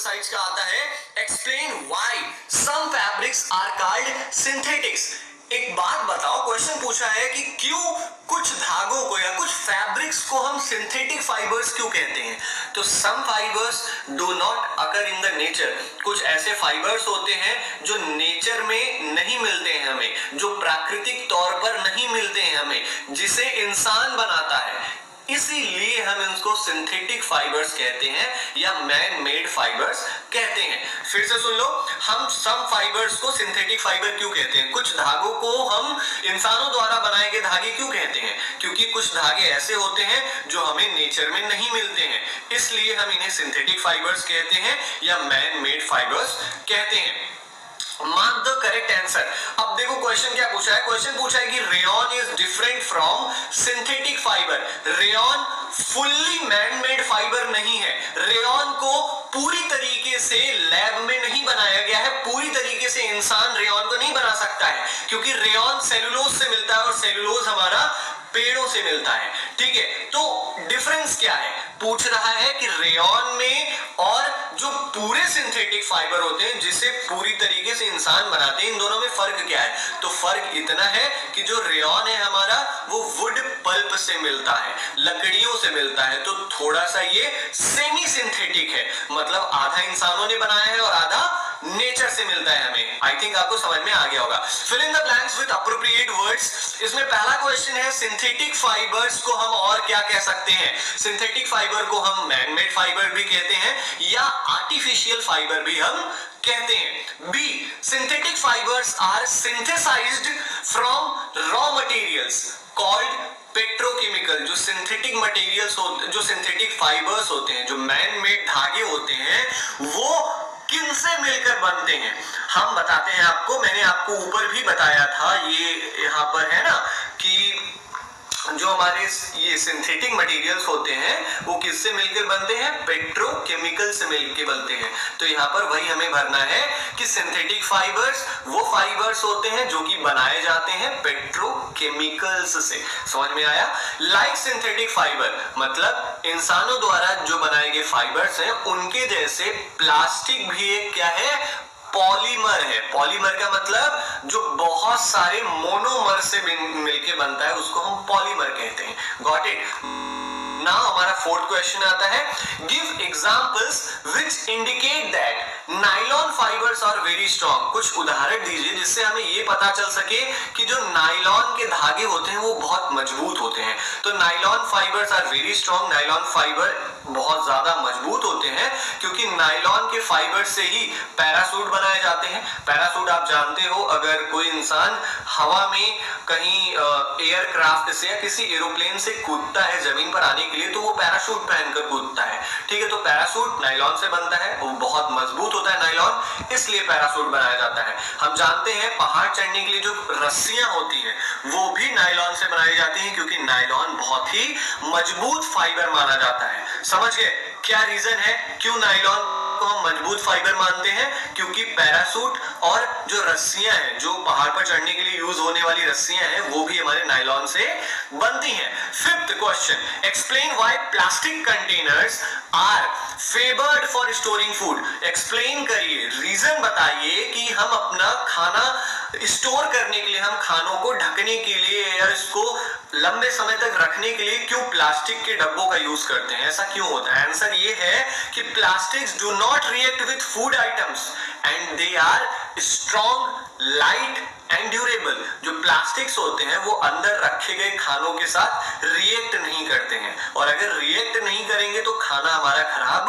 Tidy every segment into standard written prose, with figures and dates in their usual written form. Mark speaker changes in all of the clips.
Speaker 1: Exercise का आता है explain why some fabrics are called synthetics. एक बात बताओ, क्वेश्चन पूछा है कि क्यों कुछ धागों को या कुछ फैब्रिक्स को हम सिंथेटिक फाइबर्स क्यों कहते हैं। तो some fibres do not occur in the nature. कुछ ऐसे फाइबर्स होते हैं जो नेचर में नहीं मिलते हैं हमें, जो प्राकृतिक तौर पर नहीं मिलते हैं हमें, जिसे इंसान बनाता है, इसीलिए हम इनको सिंथेटिक फाइबर्स कहते हैं या मैन मेड फाइबर्स कहते हैं। फिर से सुन लो, हम सम फाइबर्स को सिंथेटिक फाइबर क्यों कहते हैं, कुछ धागों को हम इंसानों द्वारा बनाए गए धागे क्यों कहते हैं, क्योंकि कुछ धागे ऐसे होते हैं जो हमें नेचर में नहीं मिलते हैं, इसलिए हम इन्हें सिंथेटिक फाइबर्स कहते हैं या मैन मेड फाइबर्स कहते हैं। Mark the correct answer. अब देखो क्वेश्चन क्या पूछा है, क्वेश्चन पूछा है कि rayon is different from synthetic fibre. Rayon fully man made fibre नहीं है, रेयॉन को पूरी तरीके से लैब में नहीं बनाया गया है, पूरी तरीके से इंसान रेयॉन को नहीं बना सकता है, क्योंकि रेयॉन सेलुलोज से मिलता है और सेलुलोज हमारा पेड़ों से मिलता है। ठीक है, तो डिफरेंस क्या है, पूछ रहा है कि रेयॉन में और जो पूरे सिंथेटिक फाइबर होते हैं जिसे पूरी तरीके से इंसान बनाते हैं, इन दोनों में फर्क क्या है। तो फर्क इतना है कि जो रेयॉन है हमारा वो वुड पल्प से मिलता है, लकड़ियों से मिलता है, तो थोड़ा सा ये सेमी सिंथेटिक है, मतलब आधा इंसानों ने बनाया है और आधा नेचर से मिलता है हमें। आई थिंक आपको समझ में आ गया होगा। Fill in the blanks with appropriate words. इसमें पहला क्वेश्चन है सिंथेटिक फाइबर्स को हम और क्या कह सकते हैं। सिंथेटिक फाइबर को हम मैन मेड फाइबर भी कहते हैं या आर्टिफिशियल फाइबर भी हम कहते हैं। B, synthetic fibres are synthesised from raw materials called petrochemical. जो सिंथेटिक मटेरियल्स होते, जो सिंथेटिक फाइबर्स होते हैं, जो मैन मेड धागे होते हैं, वो किनसे मिलकर बनते हैं हम बताते हैं आपको। मैंने आपको ऊपर भी बताया था, ये यहाँ पर है ना, कि जो हमारे ये सिंथेटिक मटेरियल्स होते हैं वो किससे मिलकर बनते हैं, पेट्रोकेमिकल से मिलकर बनते हैं। तो यहाँ पर वही हमें भरना है कि सिंथेटिक फाइबर्स वो फाइबर्स होते हैं जो कि बनाए जाते हैं पेट्रोकेमिकल्स से। समझ में आया। लाइक सिंथेटिक फाइबर मतलब इंसानों द्वारा जो बनाए गए फाइबर्स हैं उनके जैसे प्लास्टिक भी एक क्या है, पॉलीमर है। पॉलीमर का मतलब जो बहुत सारे मोनोमर से मिलके बनता है उसको हम पॉलीमर कहते हैं। Got it. नाउ हमारा फोर्थ क्वेश्चन आता है, give examples which indicate that nylon fibres are very strong. कुछ उदाहरण दीजिए जिससे हमें ये पता चल सके कि जो नायलॉन के धागे होते हैं वो बहुत मजबूत होते हैं। तो nylon fibres are very strong, nylon fibre बहुत ज्यादा मजबूत होते हैं क्योंकि नायलॉन के फाइबर से ही पैरासूट बनाए जाते हैं। पैरासूट आप जानते हो, अगर कोई इंसान हवा में कहीं एयरक्राफ्ट से या किसी एरोप्लेन से कूदता है जमीन पर आने के लिए तो वो पैराशूट पहनकर कूदता है। ठीक है, तो पैराशूट नायलॉन से बनता है, वो बहुत मजबूत होता है नायलॉन, इसलिए पैराशूट बनाया जाता है। हम जानते हैं पहाड़ चढ़ने के लिए जो रस्सियां होती हैं वो भी नायलॉन से बनाई जाती हैं क्योंकि नायलॉन बहुत ही मजबूत फाइबर माना जाता है। समझ गए क्या रीजन है क्यों नायलॉन को हम मजबूत फाइबर मानते हैं, क्योंकि पैराशूट और जो रस्सियां हैं, जो पहाड़ पर चढ़ने के लिए यूज होने वाली रस्सियां हैं, वो भी हमारे नायलॉन से बनती हैं। Fifth question, explain why plastic containers are favoured for storing food. Explain करिए, रीजन बताइए कि हम अपना खाना स्टोर करने के लिए, हम खानों को ढकने के लिए या इसको लंबे समय तक रखने के लिए क्यों प्लास्टिक के डब्बों का यूज करते हैं, ऐसा क्यों होता है। आंसर ये है कि plastics do not react with food items and they are strong, light and durable. जो प्लास्टिक्स होते हैं वो अंदर रखे गए खानों के साथ रिएक्ट नहीं करते हैं, और अगर रिएक्ट नहीं करेंगे तो खाना हमारा खराब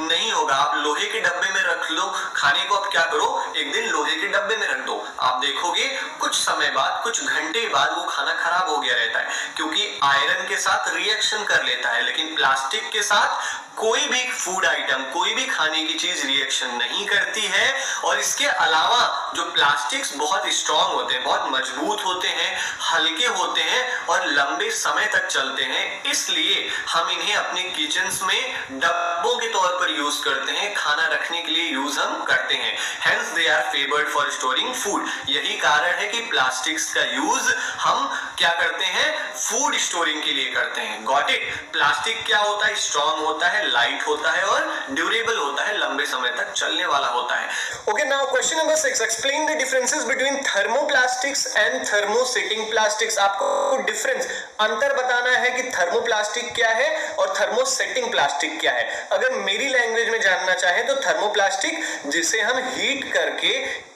Speaker 1: नहीं होगा। आप लोहे के डब्बे में रख लो खाने को, आप क्या करो, एक दिन लोहे के डब्बे में रख दो, आप देखोगे कुछ समय बाद, कुछ घंटे बाद वो खाना खराब हो गया रहता है क्योंकि आयरन के साथ रिएक्शन कर लेता है। लेकिन प्लास्टिक के साथ कोई भी फूड आइटम, कोई भी खाने की चीज रिएक्शन नहीं करती है। और इसके अलावा जो प्लास्टिक्स बहुत स्ट्रॉन्ग स्ट्रांग होते हैं, बहुत मजबूत होते हैं, हल्के होते हैं और लंबे समय तक चलते हैं। इसलिए हम इन्हें अपने किचन्स में डब्बों के तौर पर यूज करते हैं, खाना रखने के लिए यूज हम करते हैं। Hence they are favoured for storing food. यही कारण है कि प्लास्टिक्स का यूज हम क्या करते हैं, फूड स्टोरिंग के लिए करते हैं। Got it? प्लास्टिक क्या होता है, स्ट्रांग होता है, लाइट होता है और ड्यूरेबल होता है, लंबे समय तक चलने वाला होता है। Okay, now question number 6, explain the differences between thermoplastics and thermosetting plastics. आपको डिफरेंस, अंतर बताना है कि थर्मोप्लास्टिक क्या है और थर्मोसेटिंग प्लास्टिक क्या है। अगर मेरी लैंग्वेज में जानना चाहे तो थर्मोप्लास्टिक जिसे हम हीट करके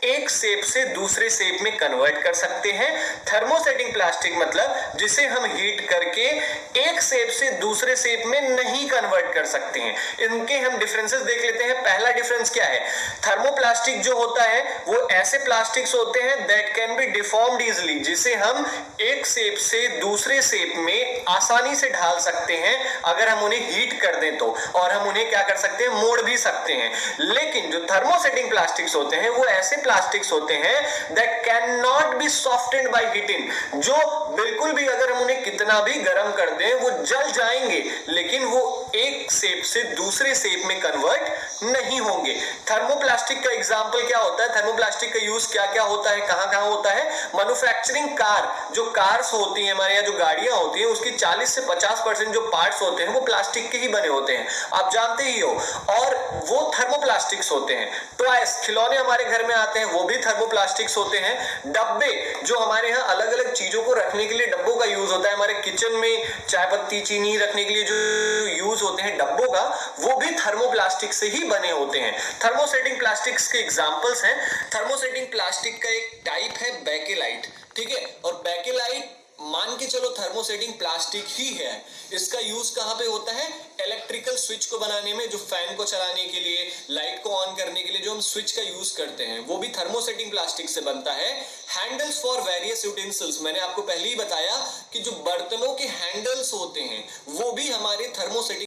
Speaker 1: एक शेप से दूसरे शेप में कन्वर्ट कर सकते हैं। थर्मोसेटिंग प्लास्टिक मतलब जिसे हम हीट करके एक शेप से दूसरे शेप में नहीं कन्वर्ट कर सकते हैं। इनके हम डिफरेंसेस देख लेते हैं। पहला डिफरेंस क्या है, थर्मोप्लास्टिक जो होता है वो ऐसे प्लास्टिक्स होते हैं that can be deformed easily, जिसे हम एक शेप से दूसरे शेप में आसानी से ढाल सकते हैं अगर हम उन्हें हीट कर दें तो, और हम उन्हें क्या कर सकते हैं, मोड़ भी सकते हैं। लेकिन जो थर्मोसेटिंग प्लास्टिक्स होते हैं वो ऐसे प्लास्टिक्स होते हैं that can not be softened by heating, जो बिल्कुल भी अगर हम उन्हें कितना भी गर्म कर दें वो जल जाएंगे, लेकिन वो एक शेप से दूसरे शेप में कन्वर्ट नहीं होंगे। थर्मोप्लास्टिक का एग्जांपल क्या होता है, थर्मोप्लास्टिक का यूज क्या क्या होता है, कहां कहां होता है? मैन्युफैक्चरिंग कार, जो कार्स होती हैं हमारे यहाँ, जो गाड़ियां होती हैं, उसकी 40 से 50% जो पार्ट्स होते हैं वो प्लास्टिक के ही बने होते हैं, आप जानते ही हो, और वो थर्मोप्लास्टिक्स होते हैं। टॉयज, खिलौने हमारे घर में आते हैं, वो भी थर्मोप्लास्टिक्स होते हैं। डब्बे, जो हमारे यहाँ अलग अलग चीजों को रखने के लिए डब्बों का यूज होता है, हमारे किचन में चाय पत्ती चीनी रखने के लिए जो यूज होते हैं डब्बों का, वो भी थर्मोप्लास्टिक से ही बने होते हैं। थर्मोसेटिंग प्लास्टिक्स के एग्जांपल्स हैं, थर्मोसेटिंग प्लास्टिक का एक टाइप है बेकेलाइट, ठीक है, और बेकेलाइट मान के चलो थर्मोसेटिंग प्लास्टिक ही है। इसका यूज कहां पे होता है, इलेक्ट्रिकल स्विच को बनाने में, जो फैन को चलाने के लिए, लाइट को ऑन करने के लिए जो हम स्विच का यूज करते हैं, वो भी थर्मोसेटिंग प्लास्टिक से बनता है। हैंडल्स फॉर वेरियस यूटेंसिल्स, मैंने आपको पहले ही बताया कि जो बर्तनों के हैंडल्स होते हैं वो भी हमारे थर्मोसेटिंग